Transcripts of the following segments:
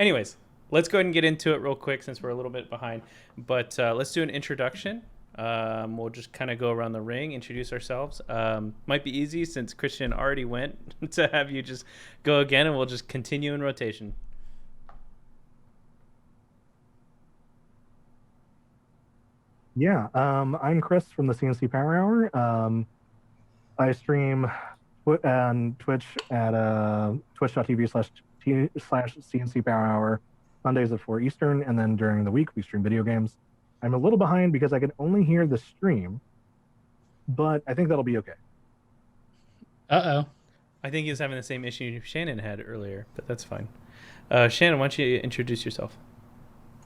Anyways, let's go ahead and get into it real quick since we're a little bit behind. But let's do an introduction. We'll just kind of go around the ring, introduce ourselves. Might be easy since Christian already went to have you just go again, and we'll just continue in rotation. Yeah, I'm Chris from the CNC Powerhour. I stream on Twitch at twitch.tv/CNC Powerhour Mondays at 4 Eastern, and then during the week we stream video games. I'm a little behind because I can only hear the stream, but I think that'll be okay. Uh-oh. I think he was having the same issue Shannon had earlier, but that's fine. Shannon, why don't you introduce yourself?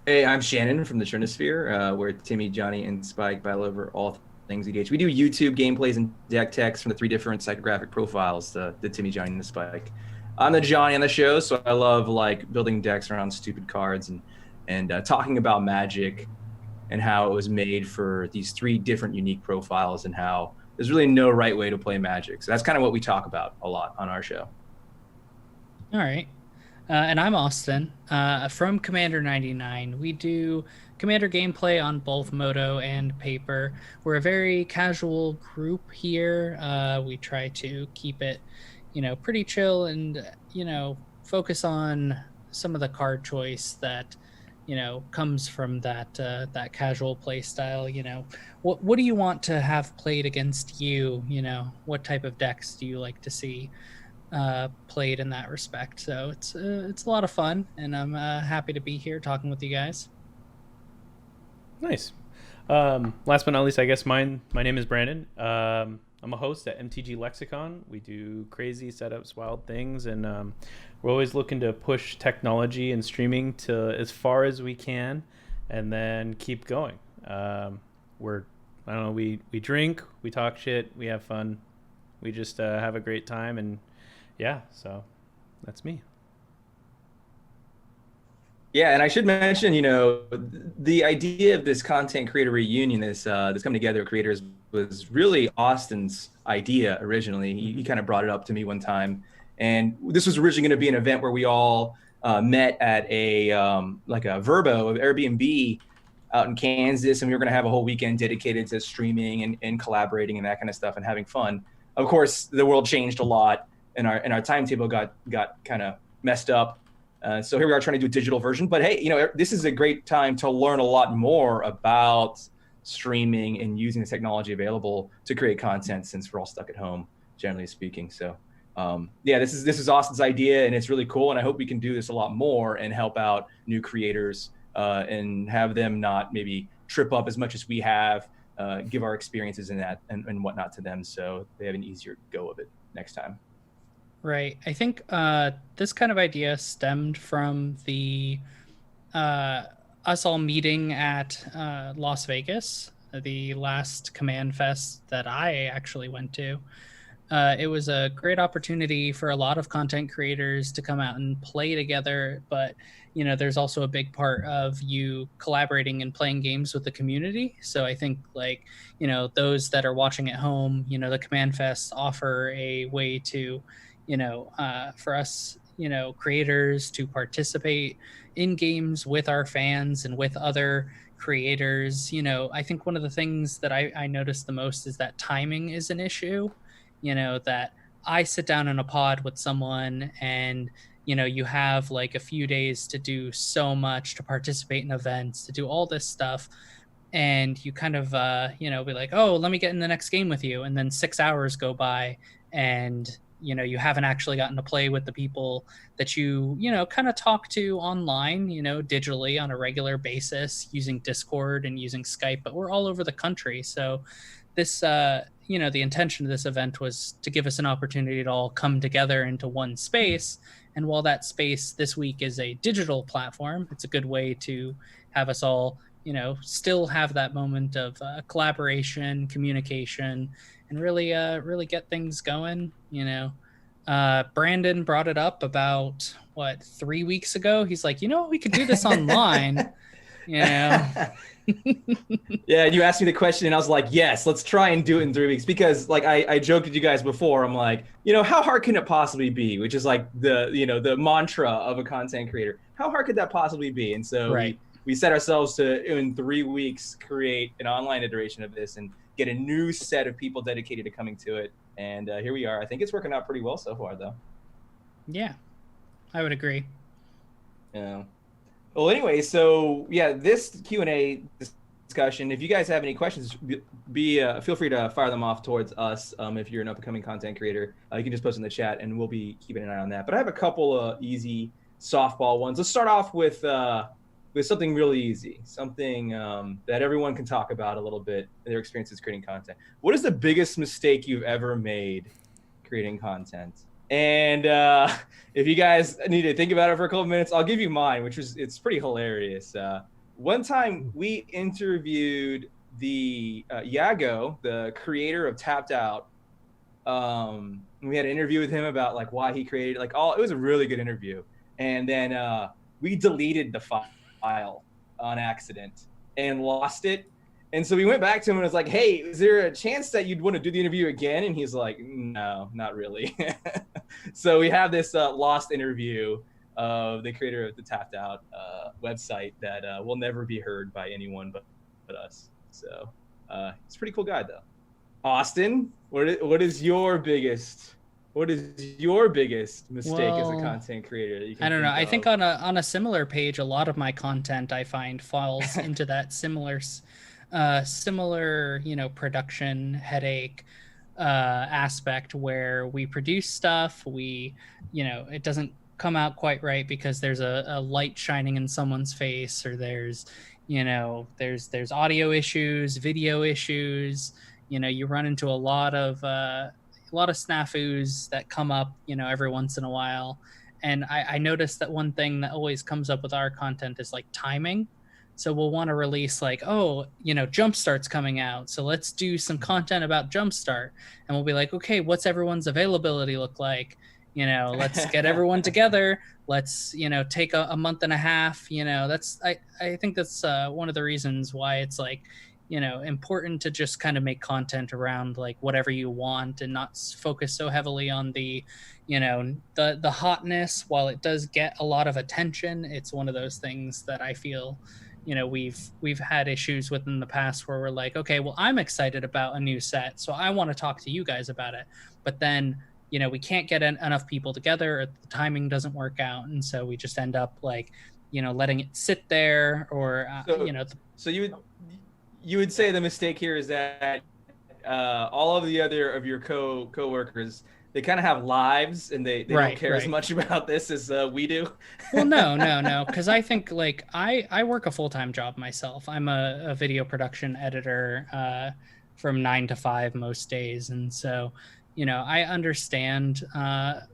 Hey, I'm Shannon from the Trinisphere, where Timmy, Johnny, and Spike battle over all things EDH. We do YouTube gameplays and deck techs from the 3 different psychographic profiles, the Timmy, Johnny, and the Spike. I'm the Johnny on the show, so I love like building decks around stupid cards and talking about Magic and how it was made for these 3 different unique profiles and how there's really no right way to play Magic. So that's kind of what we talk about a lot on our show. All right. And I'm Austin from Commander 99. We do Commander gameplay on both Moto and paper. We're a very casual group here. We try to keep it, pretty chill and, focus on some of the card choice that, comes from that casual play style. What do you want to have played against you? What type of decks do you like to see played in that respect? So it's a lot of fun, and I'm happy to be here talking with you guys. Nice. Last but not least, I guess my name is Brandon. I'm a host at MTGLexicon. We do crazy setups, wild things, and we're always looking to push technology and streaming to as far as we can, and then keep going. We drink, we talk shit, we have fun, we just have a great time, and yeah, so that's me. Yeah, and I should mention, the idea of this content creator reunion, this coming together of creators, was really Austin's idea originally. He kind of brought it up to me one time, and this was originally going to be an event where we all met at a Verbo of Airbnb out in Kansas, and we were going to have a whole weekend dedicated to streaming and collaborating and that kind of stuff and having fun. Of course, the world changed a lot, and our timetable got kind of messed up. So here we are trying to do a digital version. But hey, this is a great time to learn a lot more about streaming and using the technology available to create content, since we're all stuck at home, generally speaking. So this is Austin's idea, and it's really cool. And I hope we can do this a lot more and help out new creators and have them not maybe trip up as much as we have, give our experiences in that and whatnot to them, so they have an easier go of it next time. Right. I think this kind of idea stemmed from the us all meeting at Las Vegas, the last Command Fest that I actually went to. It was a great opportunity for a lot of content creators to come out and play together, but there's also a big part of you collaborating and playing games with the community. So I think those that are watching at home, the Command Fests offer a way to for us, creators to participate in games with our fans and with other creators. I think one of the things that I noticed the most is that timing is an issue, that I sit down in a pod with someone and, you have like a few days to do so much, to participate in events, to do all this stuff. And you kind of, be like, oh, let me get in the next game with you. And then 6 hours go by and you haven't actually gotten to play with the people that you kind of talk to online, digitally on a regular basis using Discord and using Skype, but we're all over the country. So this, the intention of this event was to give us an opportunity to all come together into one space. And while that space this week is a digital platform, it's a good way to have us all, still have that moment of collaboration, communication, and really get things going. Brandon brought it up about 3 weeks ago. He's like, we could do this online. Yeah, you asked me the question, and I was like, yes, let's try and do it in 3 weeks. Because, like, I joked with you guys before. I'm like, how hard can it possibly be? Which is like the mantra of a content creator. How hard could that possibly be? And so Right. we set ourselves to, in 3 weeks, create an online iteration of this and get a new set of people dedicated to coming to it. And here we are. I think it's working out pretty well so far, though. Yeah, I would agree. Yeah. Well, anyway, so yeah, this Q&A discussion, if you guys have any questions, feel free to fire them off towards us. If you're an up-and-coming content creator, you can just post in the chat, and we'll be keeping an eye on that. But I have a couple of easy softball ones. Let's start off with something really easy, something that everyone can talk about a little bit, their experiences creating content. What is the biggest mistake you've ever made creating content? And if you guys need to think about it for a couple of minutes, I'll give you mine, it's pretty hilarious. One time we interviewed the Yago, the creator of Tapped Out. We had an interview with him about like why he created it was a really good interview. And then we deleted the file on accident and lost it. And so we went back to him and was like, hey, is there a chance that you'd want to do the interview again? And he's like, no, not really. So we have this lost interview of the creator of the Tapped Out website that will never be heard by anyone but us. So he's a pretty cool guy, though. Austin, what is your biggest mistake as a content creator that you can I don't know. I think of? on a similar page, a lot of my content I find falls into that similar production headache aspect where we produce stuff, it doesn't come out quite right because there's a light shining in someone's face, or there's audio issues, video issues. You run into a lot of snafus that come up every once in a while. And I noticed that one thing that always comes up with our content is like timing. So we'll want to release Jumpstart's coming out, so let's do some content about Jumpstart. And we'll be like, okay, what's everyone's availability look like? Let's get everyone together. Let's take a month and a half. I think that's one of the reasons why it's important to just kind of make content around like whatever you want and not focus so heavily on the hotness. While it does get a lot of attention, it's one of those things that I feel we've had issues with in the past where we're like, okay, well, I'm excited about a new set, so I want to talk to you guys about it. But then, we can't get enough people together, or the timing doesn't work out. And so we just end up letting it sit there, or, So you would say the mistake here is that all of the other of your co-workers, they kind of have lives and they don't care as much about this as we do. Well, no. Because I think I work a full-time job myself. I'm a video production editor from 9 to 5 most days. And so, I understand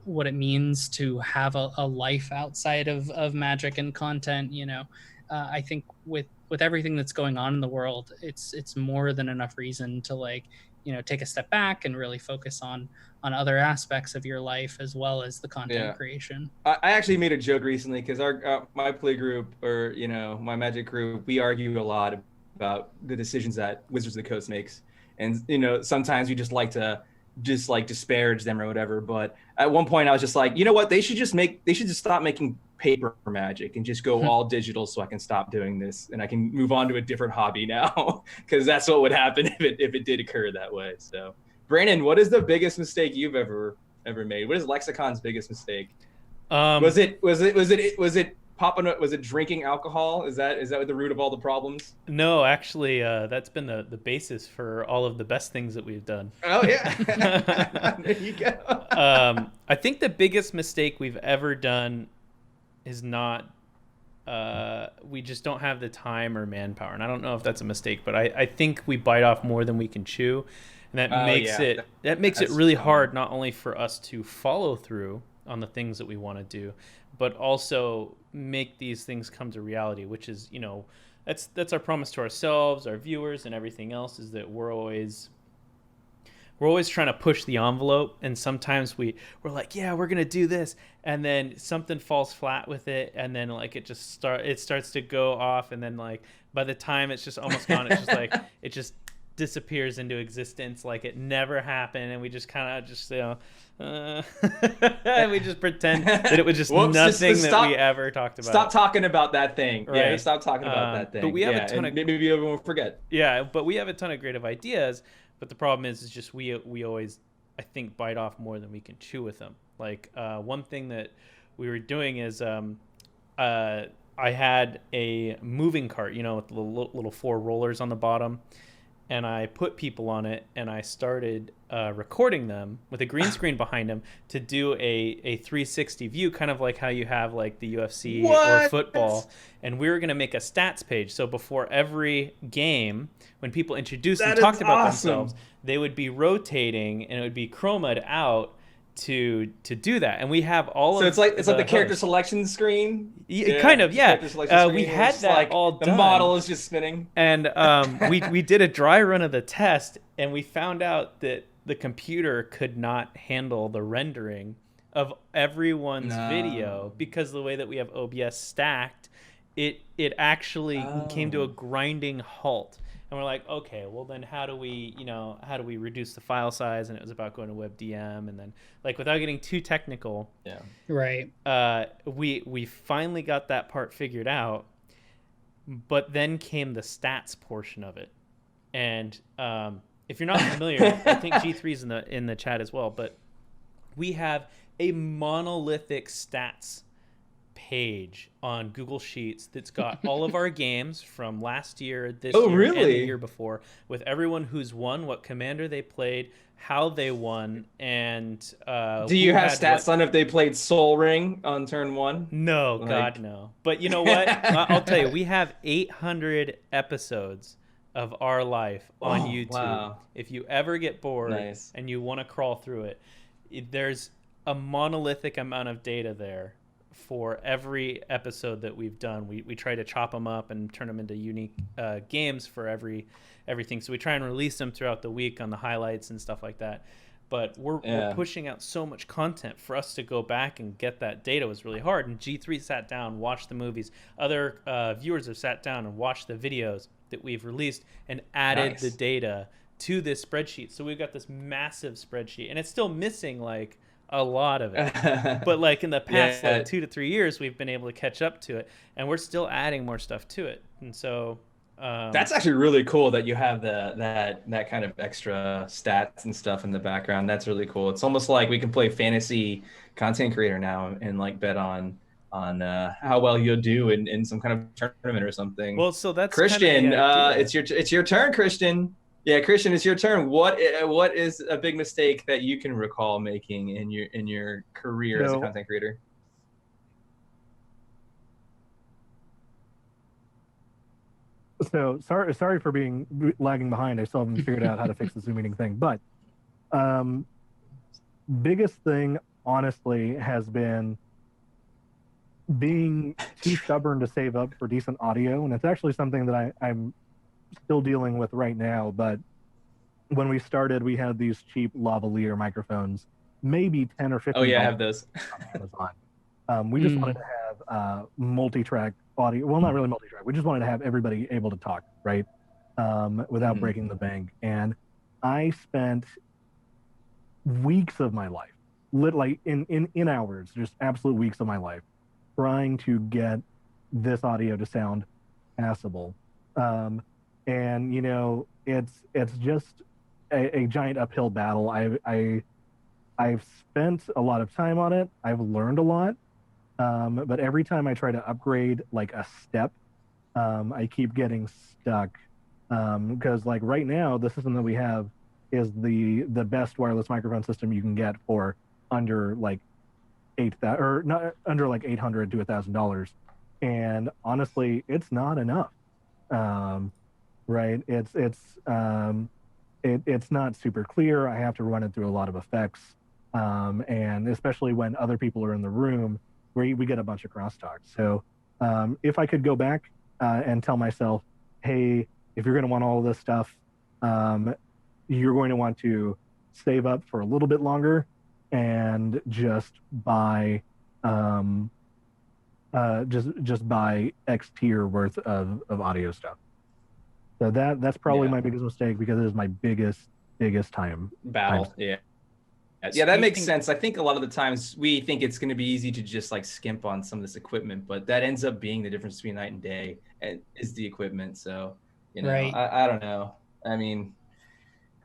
what it means to have a life outside of Magic and content. I think with everything that's going on in the world, it's more than enough reason to take a step back and really focus on other aspects of your life as well as the content creation. I actually made a joke recently because my play group, or my Magic group, we argue a lot about the decisions that Wizards of the Coast makes, and sometimes we just like to disparage them or whatever. But at one point I was just like, you know what, they should just stop making paper Magic and just go all digital, so I can stop doing this and I can move on to a different hobby now, because that's what would happen if it did occur that way. So Brandon, what is the biggest mistake you've ever made? What is Lexicon's biggest mistake? Was it popping? Was it drinking alcohol? Is that the root of all the problems? No, actually, that's been the basis for all of the best things that we've done. Oh yeah, there you go. I think the biggest mistake we've ever done is not. We just don't have the time or manpower, and I don't know if that's a mistake, but I think we bite off more than we can chew, and that makes it really hard, not only for us to follow through on the things that we want to do, but also make these things come to reality, which is, that's our promise to ourselves, our viewers, and everything else, is that we're we're always trying to push the envelope, and sometimes we're like, yeah, we're gonna do this, and then something falls flat with it, and then like it starts to go off, and then like by the time it's just almost gone, it's just like it just disappears into existence like it never happened, and we just kind of just we just pretend that it was just nothing that we ever talked about. Stop talking about that thing. Right? Yeah, stop talking about that thing. But we have a ton of maybe everyone will forget. Yeah, but we have a ton of creative ideas. But the problem is just we always, I think, bite off more than we can chew with them. Like one thing that we were doing is I had a moving cart, you know, with the little 4 rollers on the bottom, and I put people on it, and I started recording them with a green screen behind them to do a 360 view, kind of like how you have like the UFC or football. And we were going to make a stats page. So before every game, when people introduced and talked about themselves, they would be rotating, and it would be chroma'd out to do that. And we have all of it's like the character selection screen. Kind of, yeah. We had that like all done. The model is just spinning. And we did a dry run of the test, and we found out that the computer could not handle the rendering of everyone's video, because of the way that we have OBS stacked, it actually came to a grinding halt. And we're like, okay, well then how do we reduce the file size? And it was about going to WebDM, and then like without getting too technical, right. We finally got that part figured out, but then came the stats portion of it. And if you're not familiar, I think G3's in the chat as well, but we have a monolithic stats page on Google Sheets that's got all of our games from last year, this year, and the year before, with everyone who's won, what commander they played, how they won, and do you have stats on if they played Soul Ring on turn 1? No, God no. But you know what? I'll tell you, we have 800 episodes of our life on YouTube. Wow. If you ever get bored and you want to crawl through it, there's a monolithic amount of data there for every episode that we've done. We try to chop them up and turn them into unique games for everything. So we try and release them throughout the week on the highlights and stuff like that. But we're pushing out so much content. For us to go back and get that data was really hard. And G3 sat down, watched the movies. Other viewers have sat down and watched the videos that we've released and added the data to this spreadsheet. So we've got this massive spreadsheet, and it's still missing like a lot of it. But like in the past like 2 to 3 years, we've been able to catch up to it, and we're still adding more stuff to it. And so that's actually really cool that you have that kind of extra stats and stuff in the background. That's really cool. It's almost like we can play fantasy content creator now and like bet on how well you'll do in some kind of tournament or something. Well, so that's Christian. It's your turn, Christian. Yeah, Christian, it's your turn. What is a big mistake that you can recall making in your career as a content creator? So sorry for being lagging behind. I still haven't figured out how to fix the Zoom meeting thing. But biggest thing, honestly, has been being too stubborn to save up for decent audio, and it's actually something that I'm still dealing with right now. But when we started, we had these cheap lavalier microphones, maybe 10 or 15. Oh yeah, I have those on Amazon. We just wanted to have multi-track audio. Well, not really multi-track. We just wanted to have everybody able to talk, right, without breaking the bank. And I spent weeks of my life, literally in hours, just absolute weeks of my life, trying to get this audio to sound passable. And you know, it's just a giant uphill battle. I've spent a lot of time on it. I've learned a lot, but every time I try to upgrade like a step, I keep getting stuck. Because like right now, the system that we have is the best wireless microphone system you can get for under like $800 or not under like $800 to $1,000, and honestly, it's not enough. Right? It's not super clear. I have to run it through a lot of effects, and especially when other people are in the room, we get a bunch of crosstalk. So if I could go back and tell myself, hey, if you're going to want all of this stuff, you're going to want to save up for a little bit longer and just buy just buy X tier worth of audio stuff. So that's probably my biggest mistake, because it is my biggest time battle. Yeah, that makes sense. I think a lot of the times we think it's going to be easy to just like skimp on some of this equipment, but that ends up being the difference between night and day, and is the equipment. So, you know, Right. I don't know. I mean,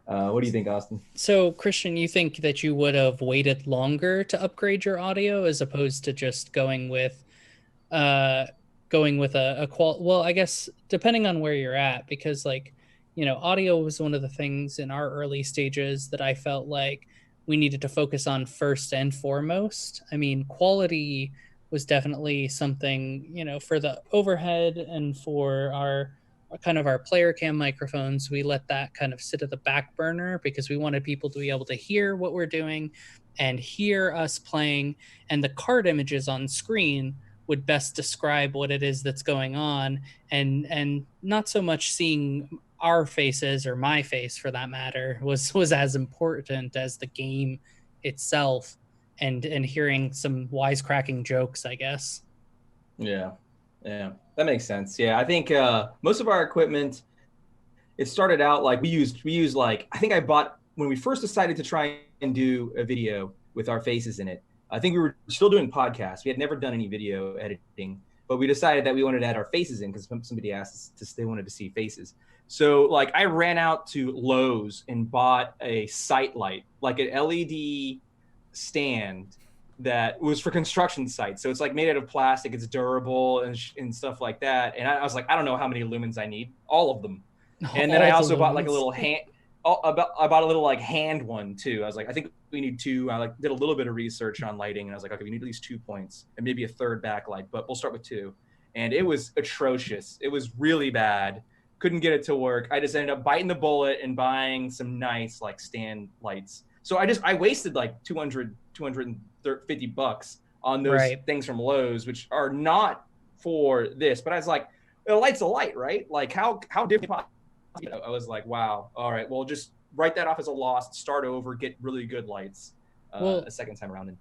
what do you think, Austin? So, Christian, you think that you would have waited longer to upgrade your audio as opposed to just going with a well, I guess depending on where you're at, because like, you know, audio was one of the things in our early stages that I felt like we needed to focus on first and foremost. I mean, quality was definitely something, you know, for the overhead and for our kind of our player cam microphones, we let that kind of sit at the back burner because we wanted people to be able to hear what we're doing and hear us playing, and the card images on screen would best describe what it is that's going on, and not so much seeing our faces, or my face for that matter, was as important as the game itself, and hearing some wisecracking jokes, I guess. Yeah, that makes sense. Yeah, I think most of our equipment, it started out like we used like, I think I bought, when we first decided to try and do a video with our faces in it, I think we were still doing podcasts. We had never done any video editing, but we decided that we wanted to add our faces in because somebody asked us they wanted to see faces. So like I ran out to Lowe's and bought a sight light, like an LED stand that was for construction sites. So it's like made out of plastic, it's durable and stuff like that. And I was like, I don't know how many lumens I need, all of them. And then I also bought like a little I bought a little like hand one too. I was like, I think we need 2. I like did a little bit of research on lighting, and I was like, okay, we need at least 2 points and maybe a third backlight, but we'll start with 2. And it was atrocious. It was really bad. Couldn't get it to work. I just ended up biting the bullet and buying some nice like stand lights. So I wasted like $250 on those things from Lowe's, which are not for this. But I was like, a light's a light, right? Like how different. I was like, wow, all right, well, just write that off as a loss, start over, get really good lights a second time around.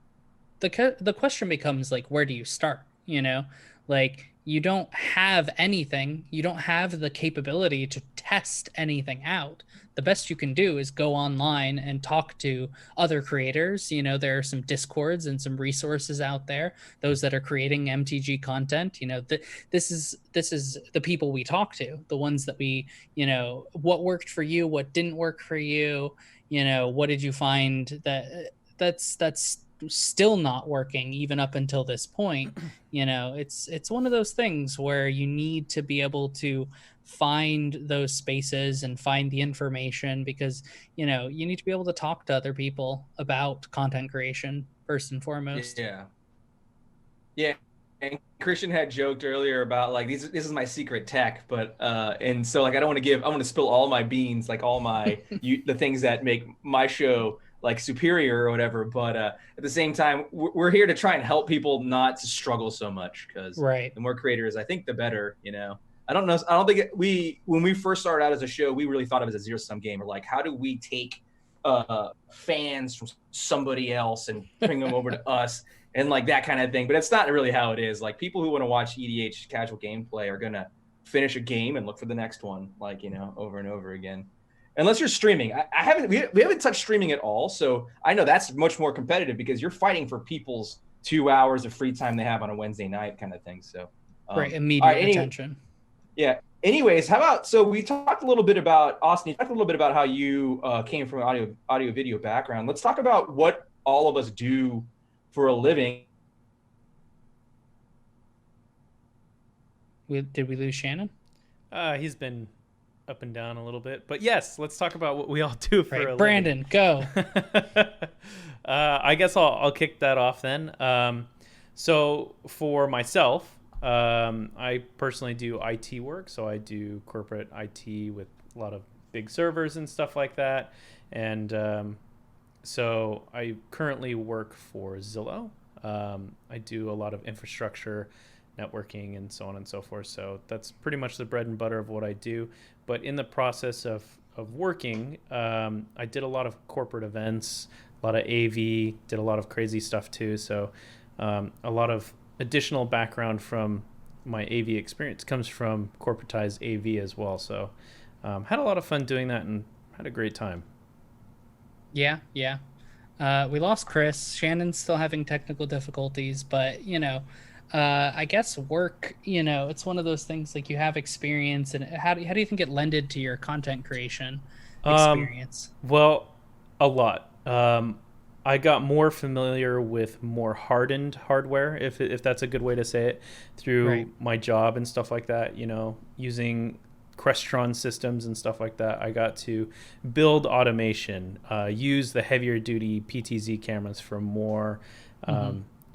The question becomes like, where do you start? You know, like you don't have anything, you don't have the capability to test anything out. The best you can do is go online and talk to other creators. You know, there are some Discords and some resources out there, those that are creating MTG content. You know, this is the people we talk to, the ones that we, you know, what worked for you, what didn't work for you, you know, what did you find that's still not working even up until this point. You know, it's one of those things where you need to be able to find those spaces and find the information, because, you know, you need to be able to talk to other people about content creation first and foremost. Yeah. And Christian had joked earlier about like this is my secret tech, but and so like I want to spill all my beans, like all my the things that make my show like superior or whatever, but at the same time we're here to try and help people not to struggle so much, because the more creators, I think, the better. You know, I don't think when we first started out as a show, we really thought of it as a zero-sum game, or like, how do we take fans from somebody else and bring them over to us, and like that kind of thing. But it's not really how it is. Like, people who want to watch EDH casual gameplay are gonna finish a game and look for the next one, like, you know, over and over again. Unless you're streaming. We haven't touched streaming at all, so I know that's much more competitive because you're fighting for people's 2 hours of free time they have on a Wednesday night, kind of thing. So immediate attention. Yeah. Anyways, how about, so we talked a little bit about, Austin, you talked a little bit about how you came from an audio video background. Let's talk about what all of us do for a living. Did we lose Shannon? He's been up and down a little bit, but yes, let's talk about what we all do for a living. Brandon, go. I guess I'll kick that off then. So for myself, I personally do IT work. So I do corporate IT with a lot of big servers and stuff like that. And so I currently work for Zillow. I do a lot of infrastructure, networking, and so on and so forth. So that's pretty much the bread and butter of what I do. But in the process of of working, I did a lot of corporate events, a lot of AV, did a lot of crazy stuff too. So a lot of additional background from my AV experience comes from corporatized AV as well. So had a lot of fun doing that and had a great time. Yeah, yeah. We lost Chris. Shannon's still having technical difficulties, but I guess work. It's one of those things like you have experience, and how do you think it lended to your content creation experience? Well, a lot. I got more familiar with more hardened hardware, if that's a good way to say it, through Right. my job and stuff like that. Using Crestron systems and stuff like that. I got to build automation, use the heavier duty PTZ cameras for more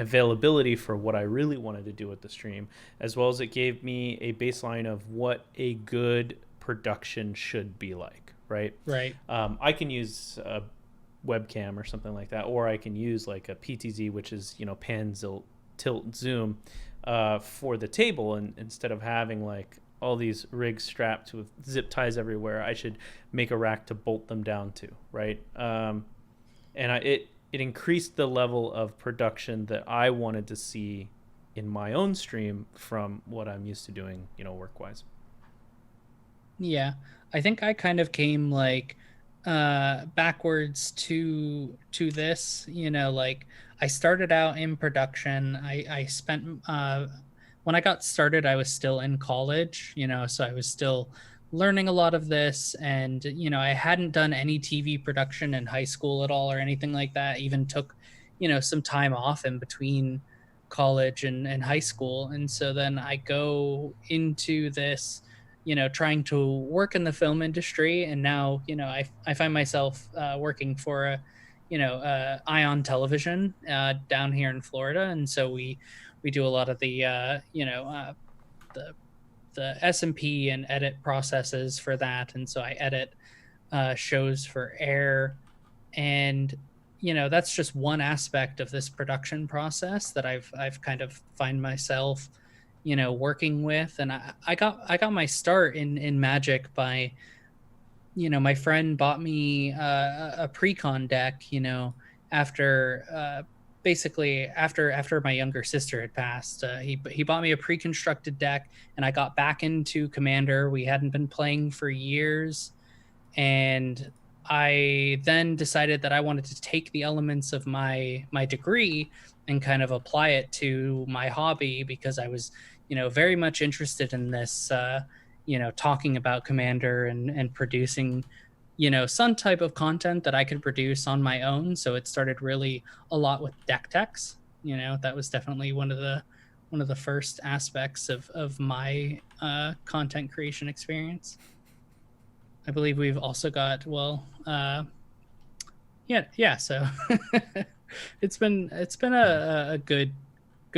availability for what I really wanted to do with the stream, as well as it gave me a baseline of what a good production should be like, right? Right. I can use a webcam or something like that, or I can use like a PTZ, which is, pan, tilt, zoom, for the table. And instead of having like all these rigs strapped with zip ties everywhere, I should make a rack to bolt them down to, right? It increased the level of production that I wanted to see in my own stream from what I'm used to doing, work-wise. Yeah, I think I kind of came like backwards to this. Like I started out in production. I spent when I got started, I was still in college. So I was still learning a lot of this, and I hadn't done any TV production in high school at all or anything like that. Even took some time off in between college and high school, and so then I go into this trying to work in the film industry. And now, I find myself working for Ion Television down here in Florida. And so we do a lot of the, the SMP and edit processes for that. And so I edit shows for air. And, that's just one aspect of this production process that I've kind of find myself working with. And I got my start in Magic by my friend bought me a pre-con deck after basically after my younger sister had passed. He bought me a pre-constructed deck, and I got back into Commander. We hadn't been playing for years, and I then decided that I wanted to take the elements of my degree and kind of apply it to my hobby, because I was, very much interested in this, talking about Commander and producing, some type of content that I could produce on my own. So it started really a lot with deck techs. That was definitely one of the first aspects of my content creation experience. I believe we've also got, yeah. So it's been a good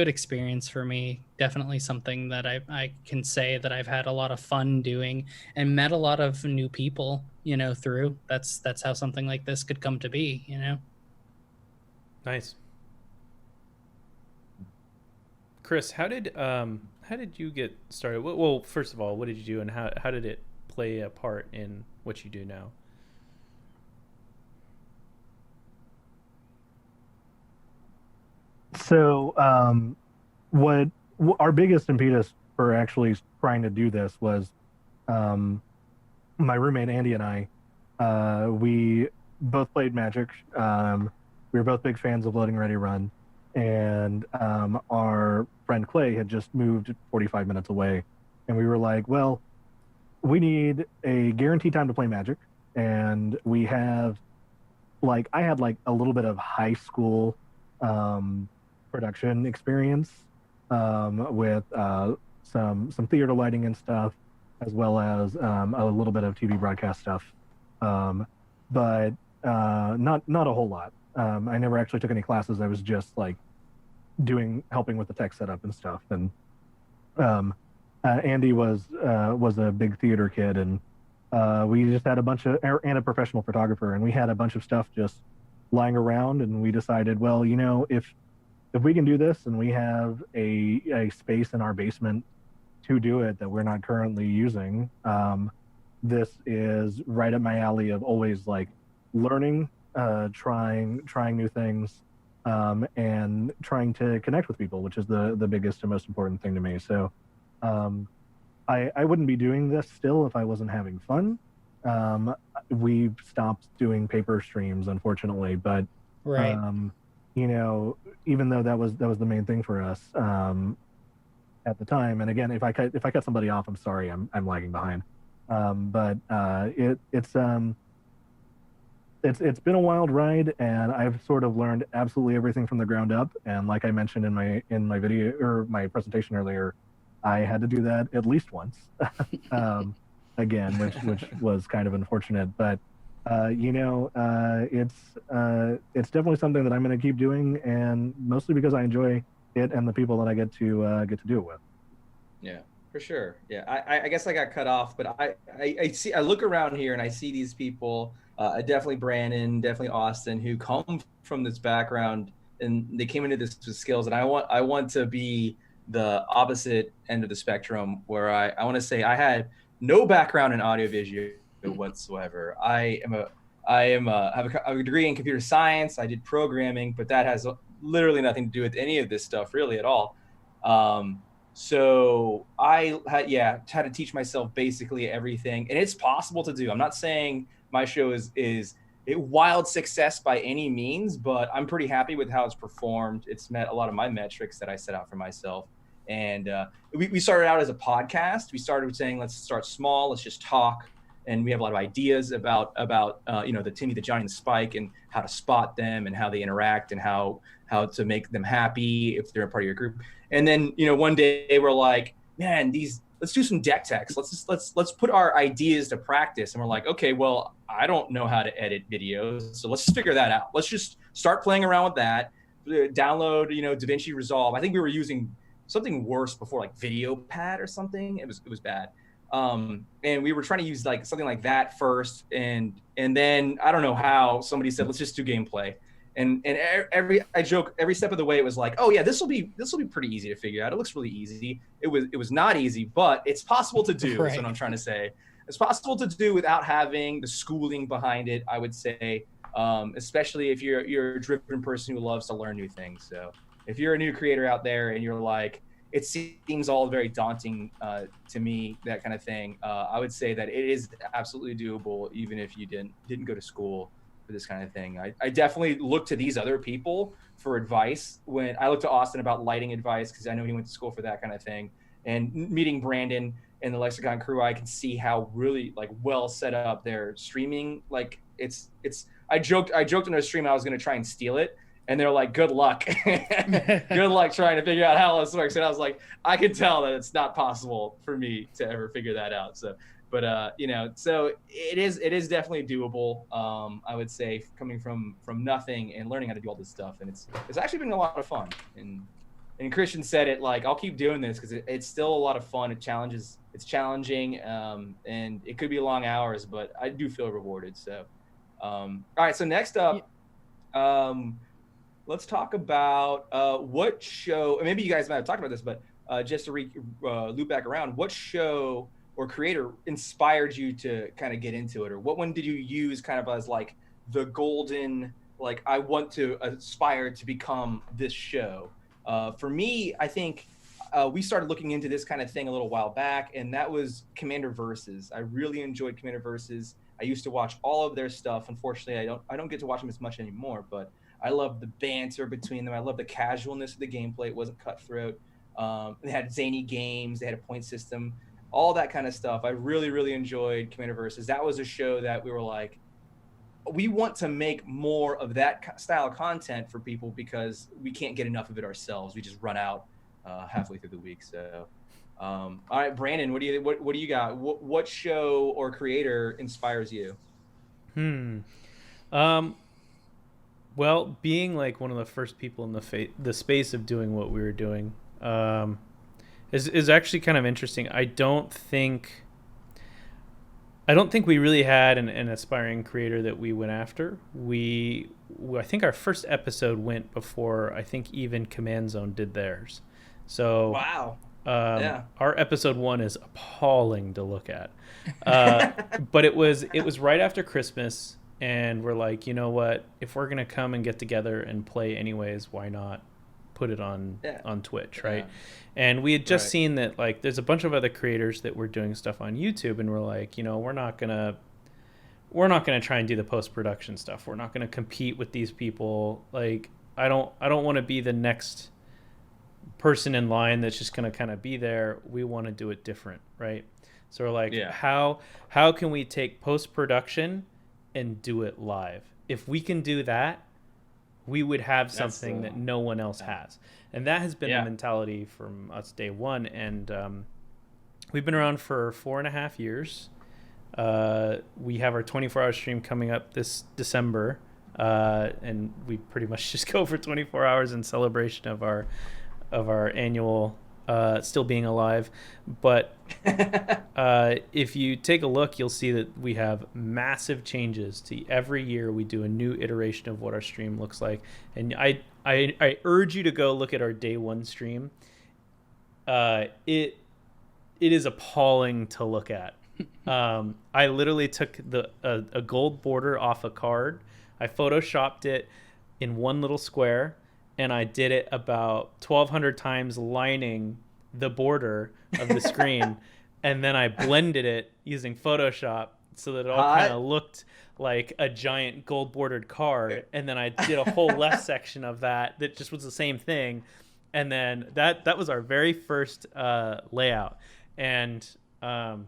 experience for me. Definitely something that I can say that I've had a lot of fun doing and met a lot of new people, through. That's how something like this could come to be, Nice. Chris, how did you get started? Well, first of all, what did you do, and how did it play a part in what you do now? So, what our biggest impetus for actually trying to do this was, my roommate Andy and I, we both played Magic. We were both big fans of Loading Ready Run, and our friend Clay had just moved 45 minutes away, and we were like, well, we need a guaranteed time to play Magic, and we have, like, I had like a little bit of high school production experience with some theater lighting and stuff, as well as a little bit of TV broadcast stuff, but not a whole lot. I never actually took any classes. I was just like helping with the tech setup and stuff. And Andy was a big theater kid, and we just had and a professional photographer, and we had a bunch of stuff just lying around, and we decided, well, if we can do this, and we have a space in our basement to do it that we're not currently using, this is right up my alley of always like learning, trying new things, and trying to connect with people, which is the biggest and most important thing to me. So I wouldn't be doing this still if I wasn't having fun. We've stopped doing paper streams, unfortunately, but Right. you know, even though that was the main thing for us at the time. And again, if I cut somebody off, I'm sorry, I'm lagging behind. But it's been a wild ride, and I've sort of learned absolutely everything from the ground up. And like I mentioned in my video or my presentation earlier, I had to do that at least once, again, which was kind of unfortunate. But it's definitely something that I'm going to keep doing, and mostly because I enjoy it and the people that I get to do it with. Yeah, for sure. Yeah, I guess I got cut off, but I look around here and I see these people. Definitely Brandon, definitely Austin, who come from this background and they came into this with skills. And I want to be the opposite end of the spectrum, where I want to say I had no background in audiovisual whatsoever. I have a degree in computer science. I did programming, but that has literally nothing to do with any of this stuff really at all. So I had to teach myself basically everything, and it's possible to do. I'm not saying my show is a wild success by any means, but I'm pretty happy with how it's performed. It's met a lot of my metrics that I set out for myself. And we started out as a podcast. We started with saying, let's start small, let's just talk. And we have a lot of ideas about the Timmy, the Johnny, and the Spike, and how to spot them and how they interact and how to make them happy if they're a part of your group. And then, one day we're like, man, let's do some deck techs. Let's put our ideas to practice. And we're like, okay, well, I don't know how to edit videos, so let's figure that out. Let's just start playing around with that. Download, DaVinci Resolve. I think we were using something worse before, like VideoPad or something. It was bad. And we were trying to use like something like that first, and then I don't know how somebody said, let's just do gameplay. And I joke every step of the way. It was like, oh yeah, this will be pretty easy to figure out. It looks really easy. It was not easy, but it's possible to do. Right. Is what I'm trying to say. It's possible to do without having the schooling behind it, I would say, especially if you're a driven person who loves to learn new things. So if you're a new creator out there and you're like, it seems all very daunting to me, that kind of thing, I would say that it is absolutely doable, even if you didn't go to school for this kind of thing. I definitely look to these other people for advice. When I look to Austin about lighting advice, because I know he went to school for that kind of thing, and meeting Brandon and the Lexicon crew, I can see how really like well set up their streaming. Like it's I joked in a stream I was going to try and steal it, and they're like, good luck. Good luck trying to figure out how this works. And I was like, I can tell that it's not possible for me to ever figure that out. So, but so it is definitely doable. I would say, coming from nothing and learning how to do all this stuff. And it's actually been a lot of fun. And Christian said it, like, I'll keep doing this because it's still a lot of fun. It's challenging. And it could be long hours, but I do feel rewarded. So, all right. So next up, let's talk about what show, and maybe you guys might have talked about this, but just to loop back around, what show or creator inspired you to kind of get into it? Or what one did you use kind of as like the golden, like, I want to aspire to become this show? For me, I think we started looking into this kind of thing a little while back, and that was Commander Versus. I really enjoyed Commander Versus. I used to watch all of their stuff. Unfortunately, I don't get to watch them as much anymore, but I love the banter between them. I love the casualness of the gameplay. It wasn't cutthroat. They had zany games. They had a point system, all that kind of stuff. I really, really enjoyed Commander Versus. That was a show that we were like, we want to make more of that style of content for people because we can't get enough of it ourselves. We just run out halfway through the week. So, all right, Brandon, what do you got? What show or creator inspires you? Well, being like one of the first people in the space of doing what we were doing is actually kind of interesting. I don't think we really had an aspiring creator that we went after. I think our first episode went before I think even Command Zone did theirs. So wow. Our episode 1 is appalling to look at. But it was right after Christmas, and we're like, you know what? If we're gonna come and get together and play anyways, why not put it on Twitch, right? And we had just seen that like there's a bunch of other creators that were doing stuff on YouTube, and we're like, you know, we're not gonna try and do the post-production stuff. We're not gonna compete with these people. Like I don't want to be the next person in line that's just going to kind of be there. We want to do it different, right? So we're like, how can we take post-production and do it live? If we can do that, we would have something that no one else has. And that has been the mentality from us day one. And we've been around for 4.5 years. We have our 24-hour stream coming up this December. And we pretty much just go for 24 hours in celebration of our annual still being alive. But if you take a look, you'll see that we have massive changes to every year. We do a new iteration of what our stream looks like. And I urge you to go look at our day one stream. It is appalling to look at. I literally took a gold border off a card. I photoshopped it in one little square, and I did it about 1,200 times, lining the border of the screen. And then I blended it using Photoshop so that it all kind of looked like a giant gold bordered card. And then I did a whole left section of that just was the same thing. And then that was our very first layout. And wow,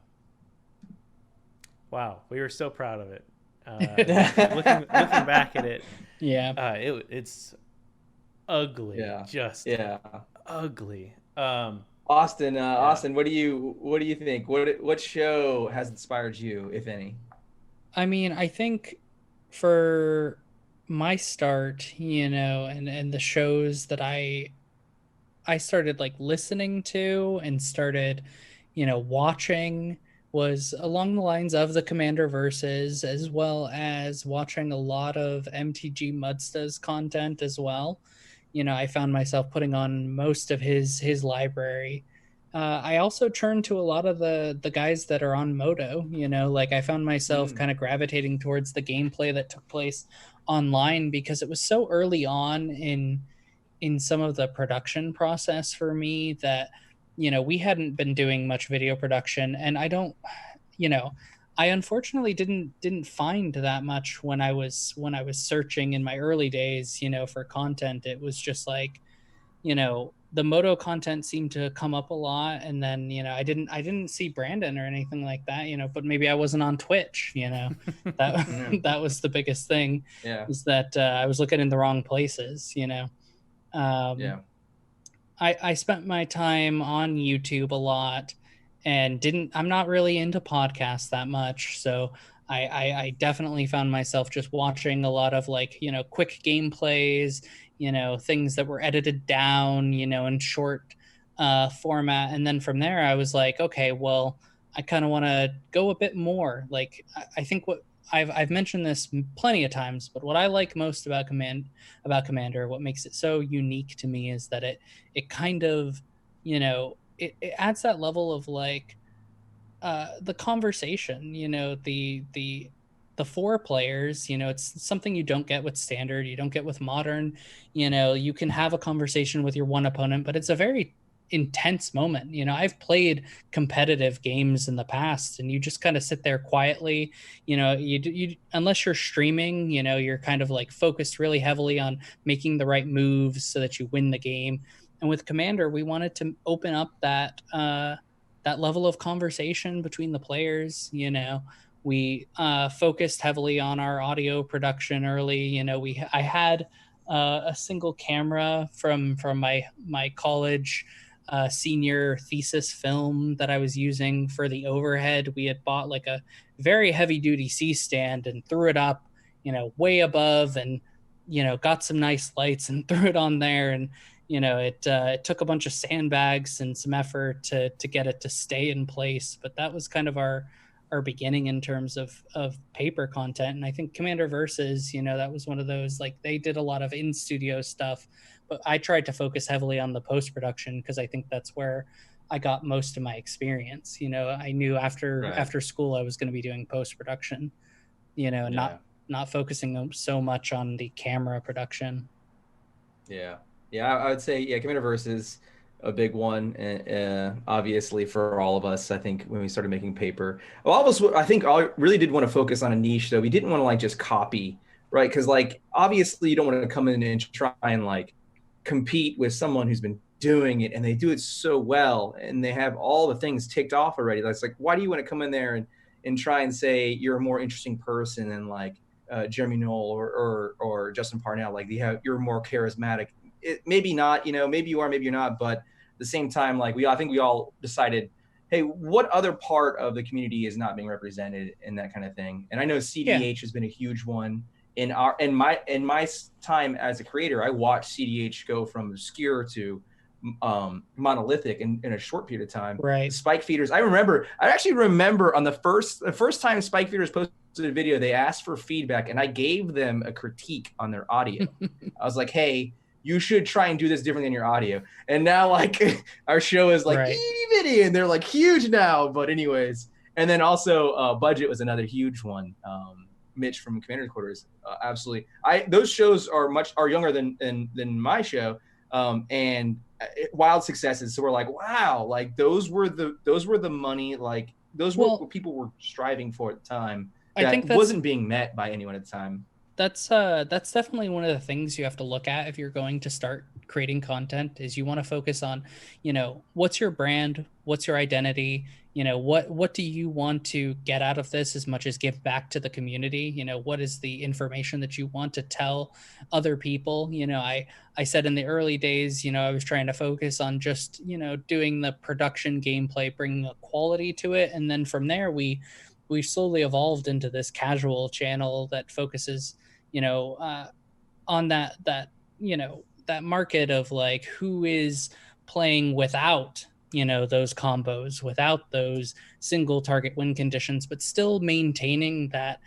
we were so proud of it. Looking back at it, it's ugly. Just ugly. Austin, what do you think? What show has inspired you, if any? I mean, I think for my start, you know, and the shows that I started like listening to and started, you know, watching was along the lines of the Commander Versus, as well as watching a lot of MTG Mudsta's content as well. You know, I found myself putting on most of his library. I also turned to a lot of the guys that are on Moto. You know, like I found myself kind of gravitating towards the gameplay that took place online because it was so early on in some of the production process for me that, you know, we hadn't been doing much video production, and I don't, you know, I unfortunately didn't find that much when I was searching in my early days, you know, for content. It was just like, you know, the Moto content seemed to come up a lot, and then, you know, I didn't see Brandon or anything like that, you know, but maybe I wasn't on Twitch, you know. That was the biggest thing, is that I was looking in the wrong places, you know. I spent my time on YouTube a lot, and I'm not really into podcasts that much. So I definitely found myself just watching a lot of, like, you know, quick gameplays, you know, things that were edited down, you know, in short format. And then from there, I was like, okay, well, I kind of want to go a bit more. Like, I think what I've mentioned this plenty of times, but what I like most about Commander, what makes it so unique to me, is that it kind of, you know, it adds that level of like the conversation, you know, the four players, you know, it's something you don't get with standard, you don't get with modern. You know, you can have a conversation with your one opponent, but it's a very intense moment. You know, I've played competitive games in the past, and you just kind of sit there quietly. You know, you unless you're streaming, you know, you're kind of like focused really heavily on making the right moves so that you win the game. And with Commander, we wanted to open up that level of conversation between the players. You know, we focused heavily on our audio production early. You know, I had a single camera from my college senior thesis film that I was using for the overhead. We had bought like a very heavy duty C-stand and threw it up, you know, way above, and, you know, got some nice lights and threw it on there. And, you know, it took a bunch of sandbags and some effort to get it to stay in place. But that was kind of our beginning in terms of paper content. And I think Commander Versus, you know, that was one of those, like, they did a lot of in-studio stuff, but I tried to focus heavily on the post-production because I think that's where I got most of my experience. You know, I knew after school I was going to be doing post-production, you know, not focusing so much on the camera production. Yeah. I would say, Commanderverse is a big one, obviously, for all of us. I think when we started making paper, all of us, I think, all really did want to focus on a niche, though. We didn't want to like just copy, right? Because like obviously you don't want to come in and try and like compete with someone who's been doing it and they do it so well and they have all the things ticked off already. That's like, why do you want to come in there and try and say you're a more interesting person than like Jeremy Knoll or Justin Parnell? Like you're more charismatic. Maybe not, you know, maybe you are, maybe you're not, but at the same time, like I think we all decided, hey, what other part of the community is not being represented in that kind of thing? And I know CDH has been a huge one. In my time as a creator, I watched CDH go from obscure to monolithic in a short period of time. Right. Spike Feeders. I actually remember on the first time Spike Feeders posted a video, they asked for feedback and I gave them a critique on their audio. I was like, hey, you should try and do this differently in your audio. And now like our show is like itty bitty and they're like huge now. But anyways, and then also Budget was another huge one. Mitch from Commander Quarters, absolutely. Those shows are younger than my show, and wild successes. So we're like, wow, like those were the money, like those were what people were striving for at the time. That I think wasn't being met by anyone at the time. That's definitely one of the things you have to look at if you're going to start creating content. Is you want to focus on, you know, what's your brand, what's your identity, you know, what do you want to get out of this as much as give back to the community? You know, what is the information that you want to tell other people? You know, I said in the early days, you know, I was trying to focus on just, you know, doing the production gameplay, bringing a quality to it, and then from there we slowly evolved into this casual channel that focuses, you know, on that, you know, that market of like who is playing without, you know, those combos, without those single target win conditions, but still maintaining that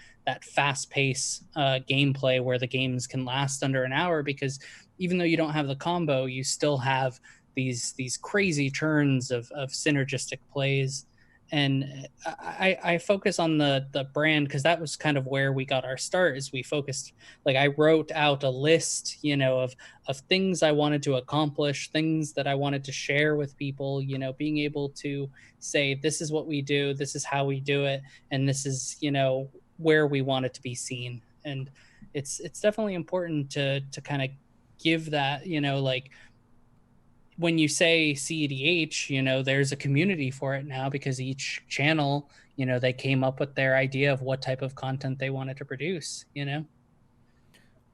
fast pace gameplay where the games can last under an hour, because even though you don't have the combo, you still have these crazy turns of synergistic plays. And I focus on the brand because that was kind of where we got our start. Is we focused, like I wrote out a list, you know, of things I wanted to accomplish, things that I wanted to share with people, you know, being able to say, this is what we do, this is how we do it, and this is, you know, where we want it to be seen. And it's definitely important to kind of give that, you know, like when you say CEDH, you know, there's a community for it now because each channel, you know, they came up with their idea of what type of content they wanted to produce, you know?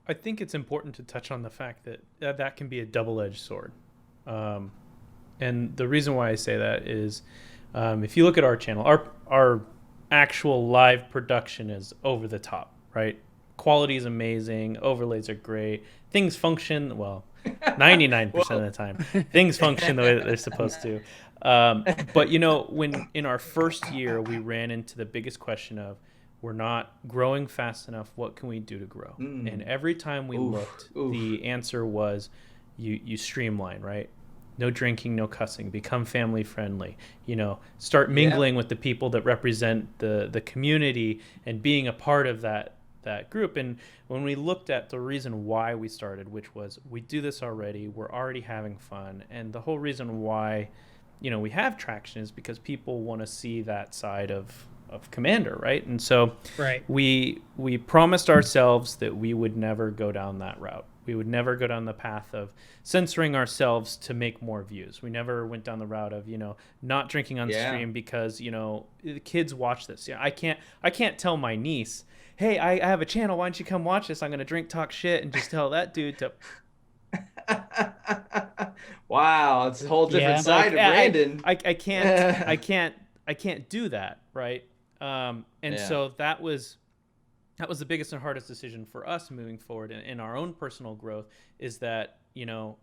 I think it's important to touch on the fact that can be a double-edged sword. And the reason why I say that is if you look at our channel, our actual live production is over the top, right? Quality is amazing. Overlays are great. Things function, well, 99% of the time things function the way that they're supposed to, but you know, when in our first year we ran into the biggest question of we're not growing fast enough, what can we do to grow? And every time we looked, the answer was you streamline, right? No drinking, no cussing, become family friendly, you know, start mingling with the people that represent the community and being a part of that group. And when we looked at the reason why we started, which was we do this already, we're already having fun, and the whole reason why, you know, we have traction is because people want to see that side of Commander, right? And so we promised ourselves that we would never go down that route. We would never go down the path of censoring ourselves to make more views. We never went down the route of, you know, not drinking on stream because, you know, the kids watch this. Yeah, I can't tell my niece, hey, I have a channel, why don't you come watch this? I'm gonna drink, talk shit, and just tell that dude to wow, it's a whole different side of Brandon. I can't do that, right? So that was the biggest and hardest decision for us moving forward in our own personal growth, is that, you know,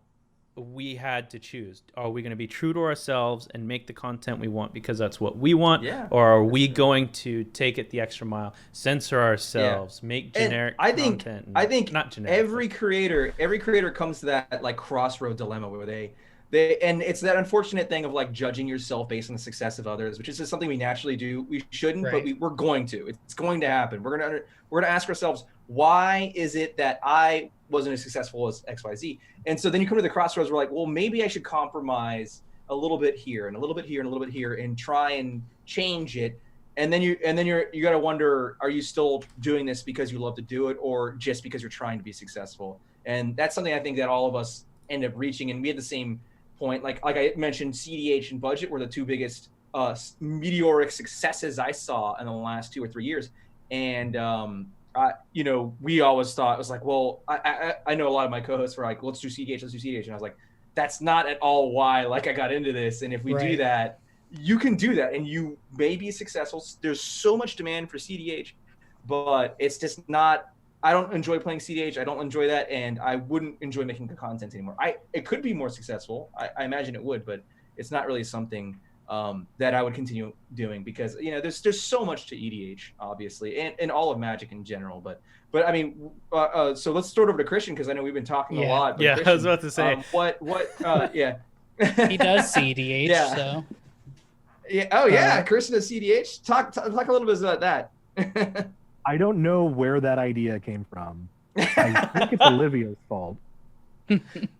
we had to choose. Are we going to be true to ourselves and make the content we want because that's what we want? Or are we going to take it the extra mile, censor ourselves, make generic content? I think not generic. Every creator comes to that like crossroad dilemma where they And it's that unfortunate thing of like judging yourself based on the success of others, which is just something we naturally do. We shouldn't, Right. but we're going to. It's going to happen. We're gonna ask ourselves, why is it that I wasn't as successful as XYZ? And so then you come to the crossroads. We're like, well, maybe I should compromise a little bit here and a little bit here and a little bit here and try and change it. And then you got to wonder, are you still doing this because you love to do it, or just because you're trying to be successful? And that's something I think that all of us end up reaching. And we had the same point, like I mentioned, CDH and budget were the two biggest meteoric successes I saw in the last 2 or 3 years. And we always thought, it was like, well, I know a lot of my co-hosts were like, let's do CDH, and I was like, that's not at all why I got into this. And if we do that, you can do that and you may be successful. There's so much demand for CDH, but it's just not. I don't enjoy playing CDH. I don't enjoy that, and I wouldn't enjoy making the content anymore. It could be more successful. I imagine it would, but it's not really something that I would continue doing, because there's so much to EDH, obviously, and all of Magic in general. But I mean, so let's throw it over to Christian, because I know we've been talking a lot. But yeah, Christian, I was about to say yeah. He does CDH, so. Yeah. Oh yeah, Christian does CDH. Talk a little bit about that. I don't know where that idea came from. I think it's Olivia's fault.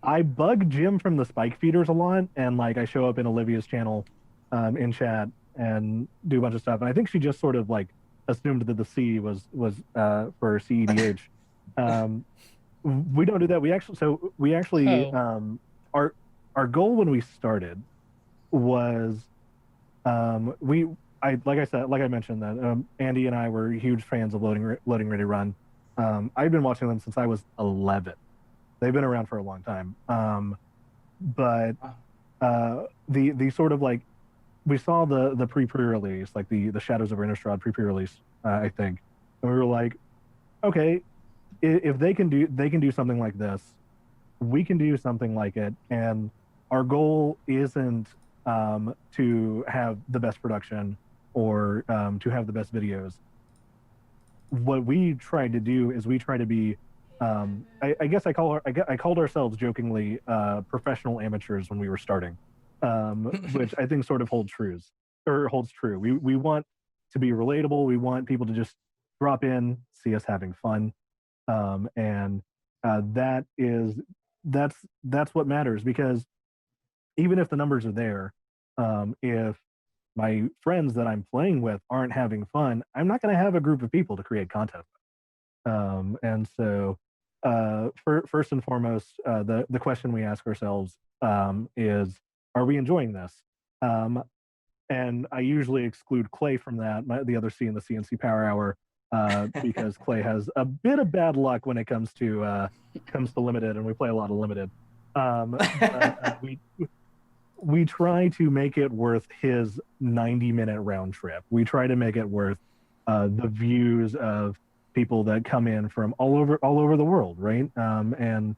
I bug Jim from the Spike Feeders a lot, and I show up in Olivia's channel in chat and do a bunch of stuff. And I think she just sort of assumed that the C was for CEDH. We don't do that. We actually our goal when we started was like I mentioned that Andy and I were huge fans of Loading Ready Run. I've been watching them since I was 11. They've been around for a long time. But the sort of we saw the pre-release, the Shadows of Innistrad pre-release, I think, and we were like, okay, if they can do something like this, we can do something like it. And our goal isn't to have the best production or to have the best videos. What we tried to do is we try to be, I guess I called ourselves jokingly professional amateurs when we were starting, which I think sort of holds true. We want to be relatable. We want people to just drop in, see us having fun, and that's what matters. Because even if the numbers are there, if my friends that I'm playing with aren't having fun, I'm not going to have a group of people to create content with. And so, first and foremost, the question we ask ourselves is, are we enjoying this? And I usually exclude Clay from that, the other C in the CNC Powerhour, because Clay has a bit of bad luck when it comes to limited, and we play a lot of limited. We try to make it worth his 90-minute round trip. We try to make it worth the views of people that come in from all over the world, right? And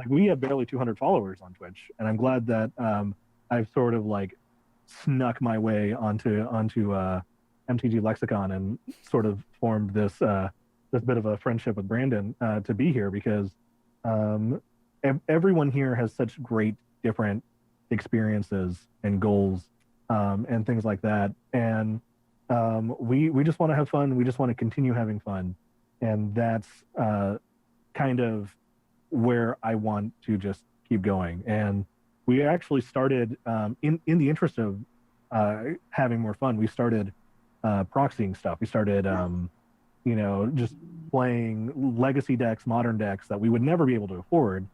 we have barely 200 followers on Twitch, and I'm glad that I've sort of snuck my way onto MTGLexicon and sort of formed this bit of a friendship with Brandon to be here, because everyone here has such great different experiences and goals and things like that, and we just want to have fun. We just want to continue having fun, and that's kind of where I want to just keep going. And we actually started in the interest of having more fun. We started proxying stuff. We started just playing legacy decks, modern decks that we would never be able to afford,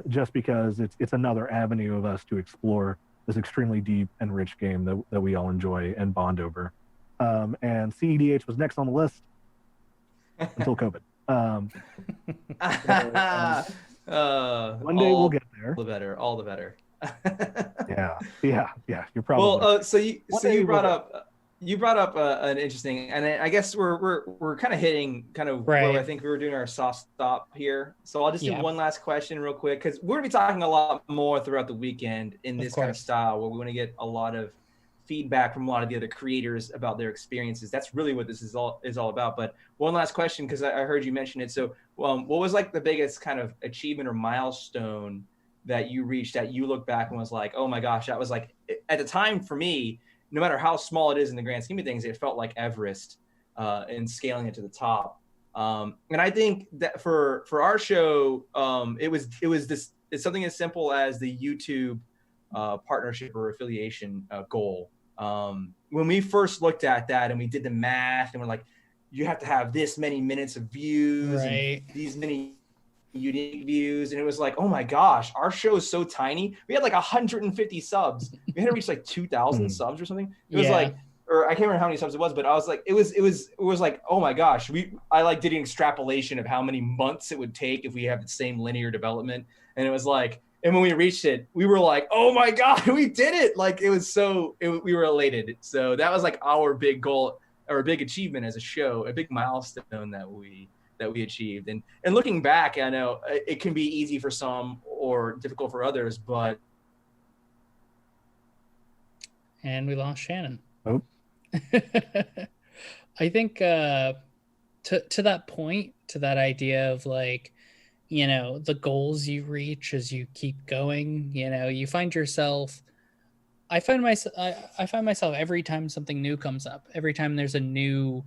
just because it's another avenue of us to explore this extremely deep and rich game that we all enjoy and bond over. And CEDH was next on the list until COVID. One day we'll get there. All the better. Yeah. You're probably well. So you brought up an interesting, and I guess we're kind of hitting where I think we were doing our soft stop here. So I'll just do one last question real quick, because we're gonna be talking a lot more throughout the weekend in this kind of style, where we want to get a lot of feedback from a lot of the other creators about their experiences. That's really what this is all about. But one last question, because I heard you mention it. So what was the biggest kind of achievement or milestone that you reached that you look back and was like, oh my gosh, that was like, at the time for me, no matter how small it is in the grand scheme of things, it felt like Everest in scaling it to the top. And I think that for our show, it's something as simple as the YouTube partnership or affiliation goal. When we first looked at that and we did the math and we're like, you have to have this many minutes of views and these many unique views, and it was like, oh my gosh, our show is so tiny. We had like 150 subs. We had to reach like 2,000 subs or something. It was like, or I can't remember how many subs it was, but I was like, it was like, oh my gosh, I like did an extrapolation of how many months it would take if we have the same linear development, and it was like, and when we reached it, we were like, oh my god, we did it! Like it was we were elated. So that was like our big goal or a big achievement as a show, a big milestone that we achieved. And looking back, I know it can be easy for some or difficult for others, but. And we lost Shannon. Oh. I think to that point, to that idea of like, you know, the goals you reach as you keep going, you know, you find yourself, I find myself every time something new comes up, every time there's a new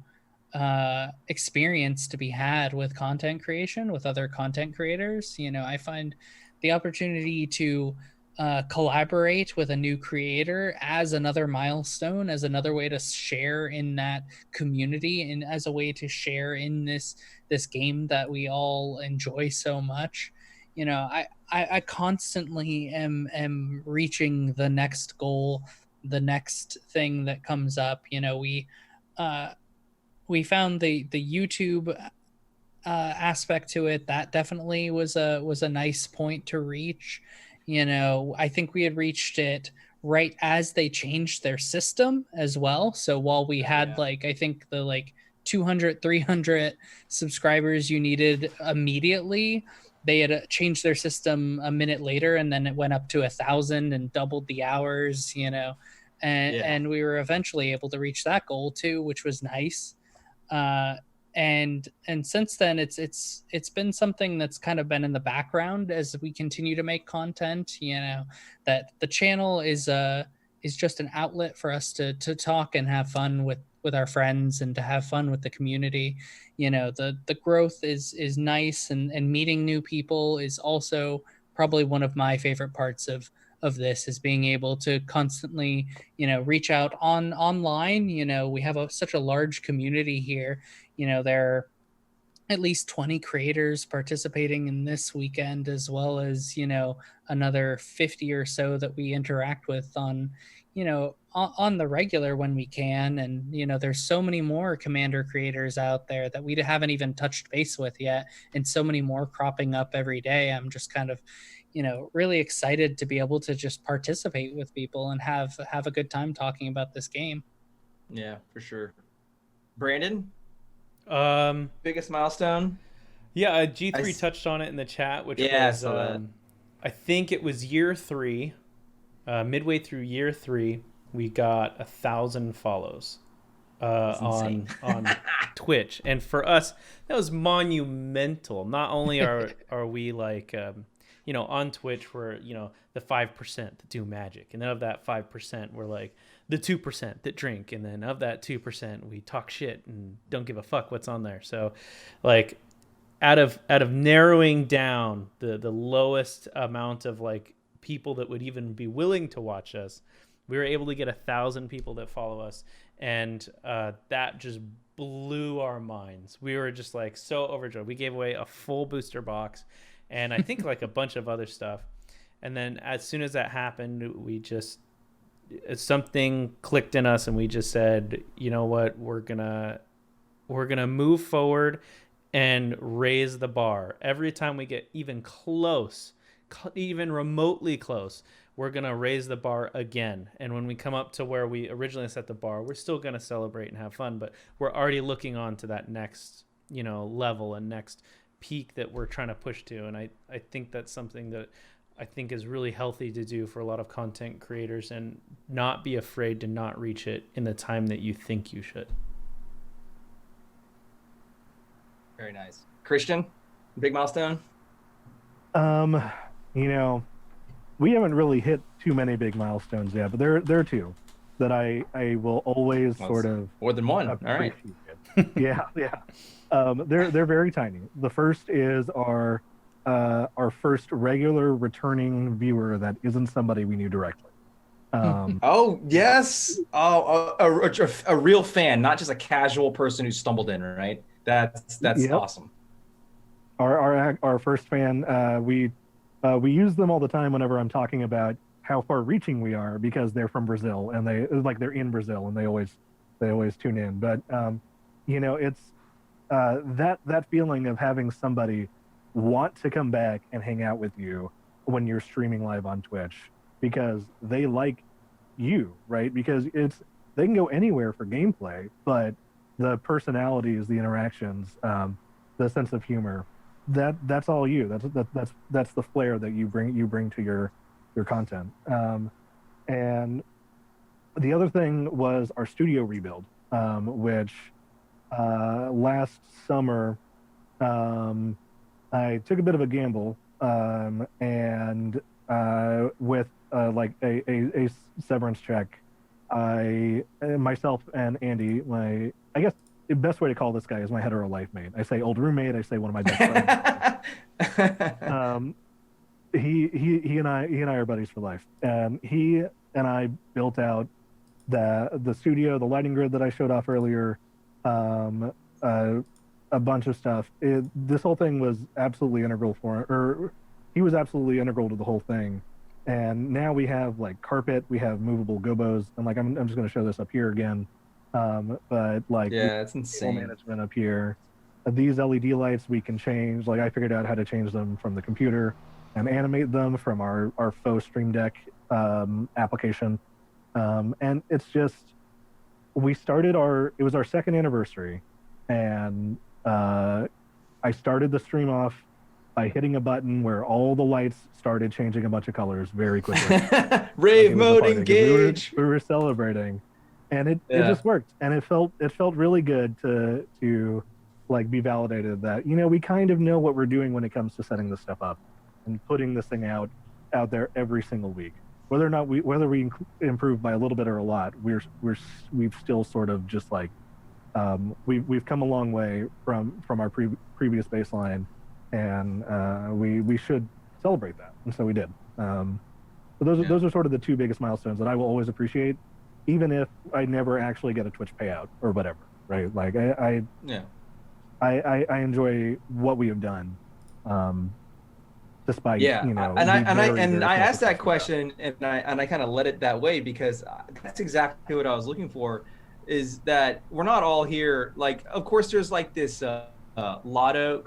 experience to be had with content creation with other content creators, you know, I find the opportunity to collaborate with a new creator as another milestone, as another way to share in that community, and as a way to share in this game that we all enjoy so much. You know, I constantly am reaching the next goal, the next thing that comes up. You know, we found the YouTube aspect to it. That definitely was a nice point to reach. You know, I think we had reached it right as they changed their system as well. So while we had like, I think the like 200, 300 subscribers you needed immediately, they had changed their system a minute later, and then it went up to 1,000 and doubled the hours, you know, and we were eventually able to reach that goal too, which was nice. And since then it's been something that's kind of been in the background as we continue to make content, you know, that the channel is just an outlet for us to talk and have fun with our friends and to have fun with the community. You know, the growth is nice, and meeting new people is also probably one of my favorite parts of this, is being able to constantly, you know, reach out online. You know, we have such a large community here. You know, there are at least 20 creators participating in this weekend, as well as, you know, another 50 or so that we interact with on, you know, on the regular when we can. And, you know, there's so many more Commander creators out there that we haven't even touched base with yet, and so many more cropping up every day. I'm just kind of, you know, really excited to be able to just participate with people and have a good time talking about this game. Yeah, for sure. Brandon? Biggest milestone? Yeah, G3 touched on it in the chat, which was, I think it was year 3, midway through year 3, we got 1,000 follows on Twitch. And for us, that was monumental. Not only are we like, you know, on Twitch, we're, you know, the 5% that do Magic. And then of that 5%, we're like the 2% that drink. And then of that 2%, we talk shit and don't give a fuck what's on there. So like out of narrowing down the lowest amount of like people that would even be willing to watch us, we were able to get 1,000 people that follow us. And that just blew our minds. We were just like so overjoyed. We gave away a full booster box, and I think like a bunch of other stuff. And then as soon as that happened, we just, something clicked in us, and we just said, you know what, we're gonna move forward and raise the bar. Every time we get even close, even remotely close, we're gonna raise the bar again. And when we come up to where we originally set the bar, we're still gonna celebrate and have fun, but we're already looking on to that next, you know, level and next peak that we're trying to push to. And I think that's something that I think is really healthy to do for a lot of content creators, and not be afraid to not reach it in the time that you think you should. Very nice. Christian, big milestone? You know, we haven't really hit too many big milestones yet, but there are two that I will always sort of more than one. All right. Yeah, yeah. They're very tiny. The first is our first regular returning viewer that isn't somebody we knew directly. Oh yes, a real fan, not just a casual person who stumbled in. Right, that's Yep. awesome. Our first fan, we use them all the time whenever I'm talking about how far-reaching we are, because they're from Brazil and they're in Brazil and they always tune in. But you know, it's that feeling of having somebody want to come back and hang out with you when you're streaming live on Twitch because they like you, right? Because they can go anywhere for gameplay, but the personalities, the interactions, the sense of humor, that's all you. That's the flair that you bring to your content. And the other thing was our studio rebuild, which last summer I took a bit of a gamble, and with like a severance check, myself and Andy, I guess the best way to call this guy is my hetero life mate. I say old roommate. I say one of my best friends. He and I are buddies for life. And he and I built out the studio, the lighting grid that I showed off earlier, a bunch of stuff. This whole thing was absolutely integral he was absolutely integral to the whole thing. And now we have like carpet, we have movable gobos, and like I'm just going to show this up here again. But like, yeah, it's insane. Management up here. These LED lights we can change. Like I figured out how to change them from the computer and animate them from our faux Stream Deck application. And it's just, it was our second anniversary, and I started the stream off by hitting a button where all the lights started changing a bunch of colors very quickly. Rave mode engage. We were celebrating, and it just worked, and it felt really good to like be validated that, you know, we kind of know what we're doing when it comes to setting this stuff up and putting this thing out there every single week. Whether or not we improve by a little bit or a lot, we've still sort of just like we've come a long way from our previous baseline, and we should celebrate that, and so we did. So those are sort of the two biggest milestones that I will always appreciate, even if I never actually get a Twitch payout or whatever, right? Like I enjoy what we have done, despite you know. And I asked that question, and I kind of let it that way because that's exactly what I was looking for. Is that we're not all here. Like, of course, there's like this lotto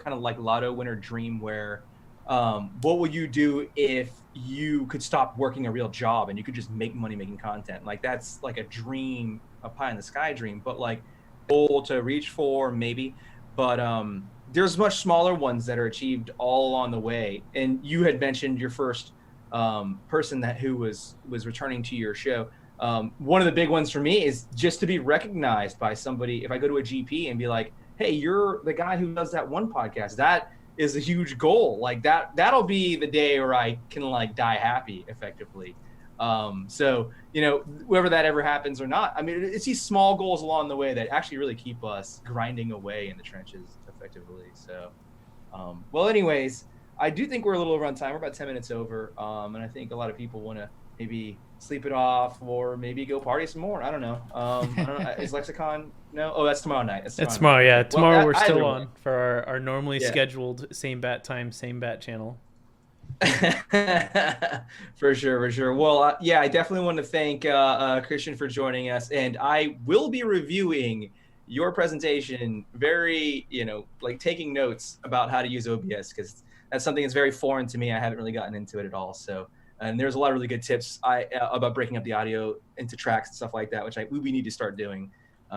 winner dream where, what would you do if you could stop working a real job and you could just make money making content? Like that's like a dream, a pie in the sky dream, but like goal to reach for maybe. But there's much smaller ones that are achieved all along the way. And you had mentioned your first person who was returning to your show. One of the big ones for me is just to be recognized by somebody. If I go to a GP and be like, hey, you're the guy who does that one podcast, that is a huge goal. Like that'll be the day where I can like die happy effectively. So, you know, whether that ever happens or not, I mean, it's these small goals along the way that actually really keep us grinding away in the trenches effectively. So, well, anyways, I do think we're a little over on time. We're about 10 minutes over. And I think a lot of people want to maybe sleep it off or maybe go party some more. I don't know. Is Lexicon? No? Oh, that's tomorrow night. It's tomorrow. Yeah. Tomorrow we're still on for our normally scheduled same bat time, same bat channel. For sure. Well, I definitely want to thank Christian for joining us, and I will be reviewing your presentation very, like taking notes about how to use OBS, because that's something that's very foreign to me. I haven't really gotten into it at all. So, and there's a lot of really good tips about breaking up the audio into tracks and stuff like that, which we need to start doing.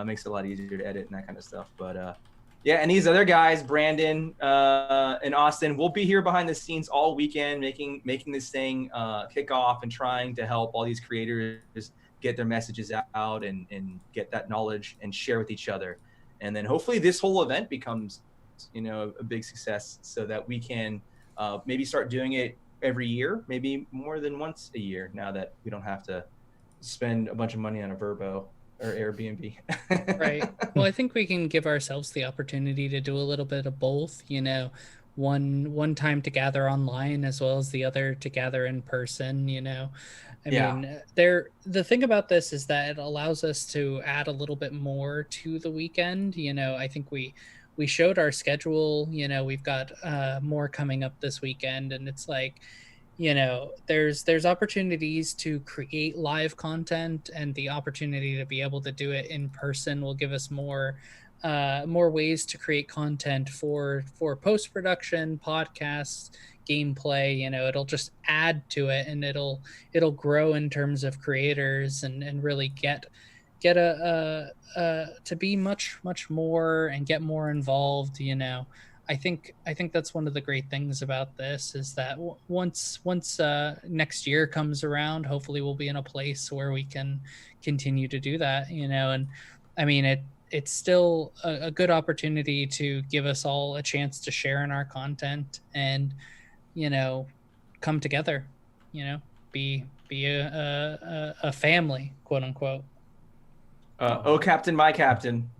Makes it a lot easier to edit and that kind of stuff. But yeah, and these other guys, Brandon and Austin, will be here behind the scenes all weekend, making this thing kick off and trying to help all these creators get their messages out and get that knowledge and share with each other. And then hopefully this whole event becomes, a big success, so that we can maybe start doing it every year, maybe more than once a year, now that we don't have to spend a bunch of money on a Verbo or Airbnb. Right. Well, I think we can give ourselves the opportunity to do a little bit of both, one time to gather online as well as the other to gather in person. I mean, the thing about this is that it allows us to add a little bit more to the weekend. I think we showed our schedule. We've got more coming up this weekend, and it's like, there's opportunities to create live content, and the opportunity to be able to do it in person will give us more ways to create content for post-production, podcasts, gameplay. It'll just add to it, and it'll grow in terms of creators, and really get to be much more and get more involved. I think that's one of the great things about this, is that once next year comes around, hopefully we'll be in a place where we can continue to do that. And I mean, it's still a good opportunity to give us all a chance to share in our content and come together, be a family, quote unquote. Oh, Captain, my Captain.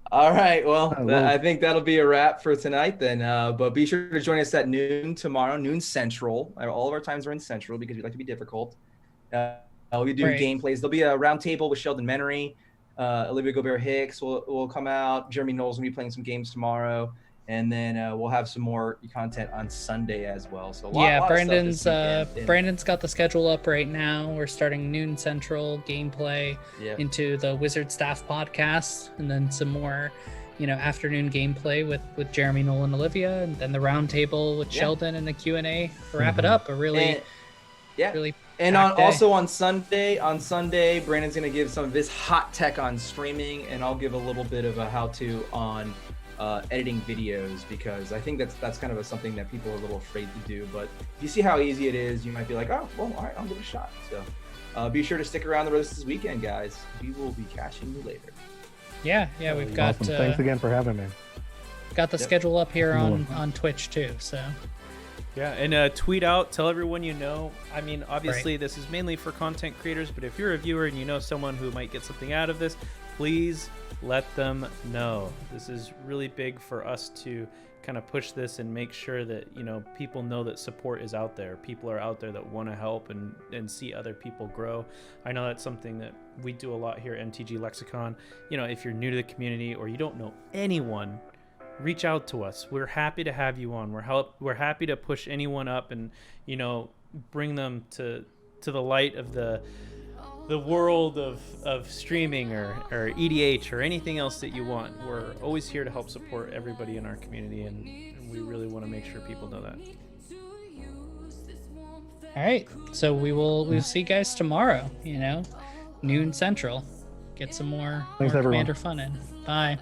All right. Well, I think that'll be a wrap for tonight then. But be sure to join us at noon tomorrow, noon Central. All of our times are in Central because we like to be difficult. We'll be doing gameplays. There'll be a roundtable with Sheldon Menery. Olivia Gobert-Hicks will come out. Jeremy Knowles will be playing some games tomorrow. And then we'll have some more content on Sunday as well. So Brandon's got the schedule up right now. We're starting noon Central gameplay into the Wizard Staff podcast, and then some more, afternoon gameplay with Jeremy, Noel, and Olivia, and then the roundtable with Sheldon and the Q&A to wrap it up. Really. And on Sunday, Brandon's gonna give some of his hot tech on streaming, and I'll give a little bit of a how-to on editing videos, because I think that's kind of something that people are a little afraid to do. But if you see how easy it is, you might be like, oh, well, all right, I'll give it a shot. So be sure to stick around the rest of this weekend, guys. We will be catching you later. Yeah, we've got. Awesome. Thanks again for having me. Got the schedule up here on Twitch too. So. Yeah, and tweet out, tell everyone you know. I mean, obviously this is mainly for content creators, but if you're a viewer and you know someone who might get something out of this, please let them know. This is really big for us to kind of push this and make sure that people know that support is out there. People are out there that want to help and see other people grow. I know that's something that we do a lot here at MTGLexicon. If you're new to the community or you don't know anyone, reach out to us. We're happy to have you on. We're happy to push anyone up and bring them to the light of the world of streaming or EDH or anything else that you want. We're always here to help support everybody in our community, and we really want to make sure people know that. All right, so we'll see you guys tomorrow. Noon Central. Get some more Commander fun in. Bye.